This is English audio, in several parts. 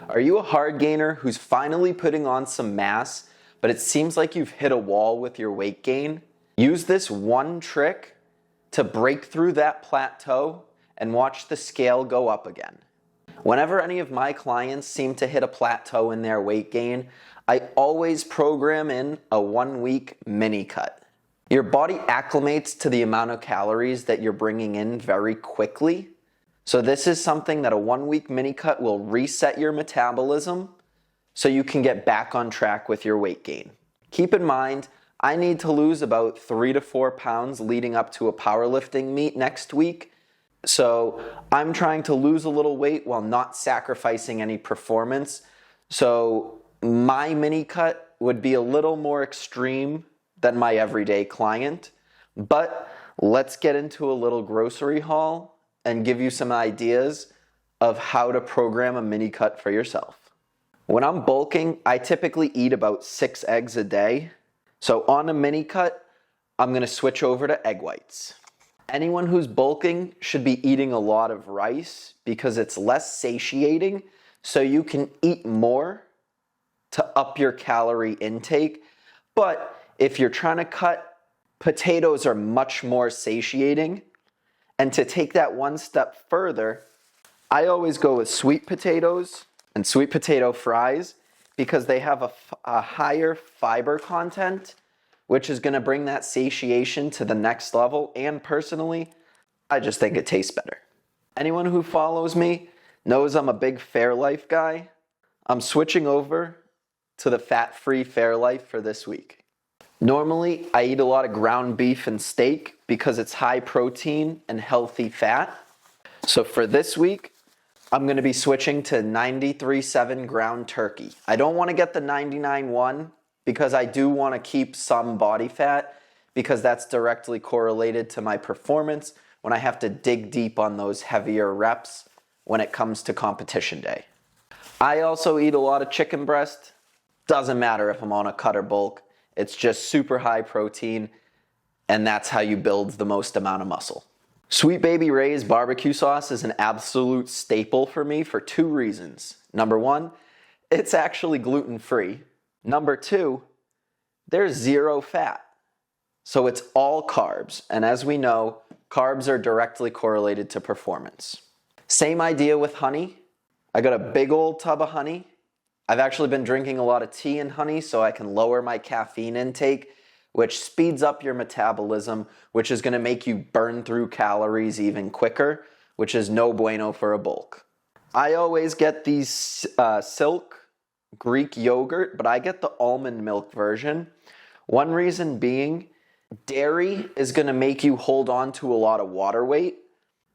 Are you a hard gainer who's finally putting on some mass, but it seems like you've hit a wall with your weight gain? Use this one trick to break through that plateau and watch the scale go up again. Whenever any of my clients seem to hit a plateau in their weight gain, I always program in a 1-week mini cut. Your body acclimates to the amount of calories that you're bringing in very quickly. So this is something that a 1-week mini cut will reset your metabolism so you can get back on track with your weight gain. Keep in mind, I need to lose about 3 to 4 pounds leading up to a powerlifting meet next week. So I'm trying to lose a little weight while not sacrificing any performance. So my mini cut would be a little more extreme than my everyday client. But let's get into a little grocery haul and give you some ideas of how to program a mini cut for yourself. When I'm bulking, I typically eat about 6 eggs a day. So on a mini cut, I'm gonna switch over to egg whites. Anyone who's bulking should be eating a lot of rice because it's less satiating, so you can eat more to up your calorie intake. But if you're trying to cut, potatoes are much more satiating. And to take that one step further, I always go with sweet potatoes and sweet potato fries because they have a higher fiber content, which is gonna bring that satiation to the next level. And personally, I just think it tastes better. Anyone who follows me knows I'm a big Fairlife guy. I'm switching over to the fat-free Fairlife for this week. Normally, I eat a lot of ground beef and steak because it's high protein and healthy fat. So for this week, I'm going to be switching to 93.7 ground turkey. I don't want to get the 99.1 because I do want to keep some body fat because that's directly correlated to my performance when I have to dig deep on those heavier reps when it comes to competition day. I also eat a lot of chicken breast. Doesn't matter if I'm on a cut or bulk. It's just super high protein, and that's how you build the most amount of muscle. Sweet Baby Ray's barbecue sauce is an absolute staple for me for 2 reasons. Number 1, it's actually gluten-free. Number 2, there's 0 fat. So it's all carbs, and as we know, carbs are directly correlated to performance. Same idea with honey. I got a big old tub of honey. I've actually been drinking a lot of tea and honey so I can lower my caffeine intake, which speeds up your metabolism, which is gonna make you burn through calories even quicker, which is no bueno for a bulk. I always get these Silk Greek yogurt, but I get the almond milk version. One reason being, dairy is gonna make you hold on to a lot of water weight.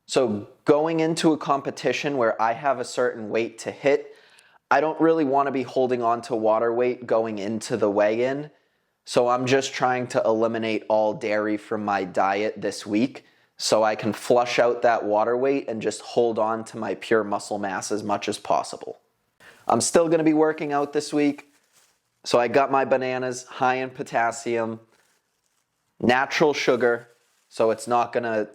So going into a competition where I have a certain weight to hit, I don't really want to be holding on to water weight going into the weigh-in. So I'm just trying to eliminate all dairy from my diet this week so I can flush out that water weight and just hold on to my pure muscle mass as much as possible. I'm still going to be working out this week. So I got my bananas high in potassium, natural sugar, so it's not going to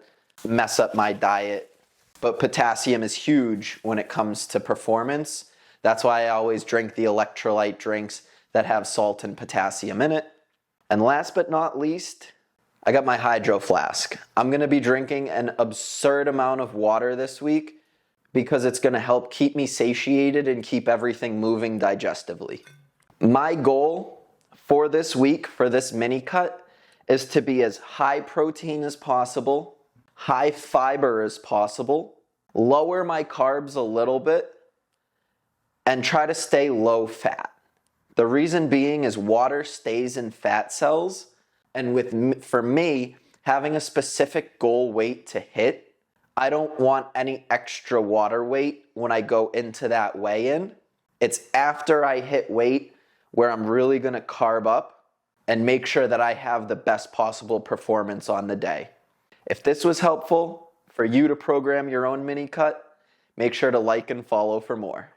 mess up my diet. But potassium is huge when it comes to performance. That's why I always drink the electrolyte drinks that have salt and potassium in it. And last but not least, I got my hydro flask. I'm gonna be drinking an absurd amount of water this week because it's gonna help keep me satiated and keep everything moving digestively. My goal for this week, for this mini cut, is to be as high protein as possible, high fiber as possible, lower my carbs a little bit, and try to stay low fat. The reason being is water stays in fat cells, and for me, having a specific goal weight to hit, I don't want any extra water weight when I go into that weigh-in. It's after I hit weight where I'm really gonna carb up and make sure that I have the best possible performance on the day. If this was helpful for you to program your own mini cut, make sure to like and follow for more.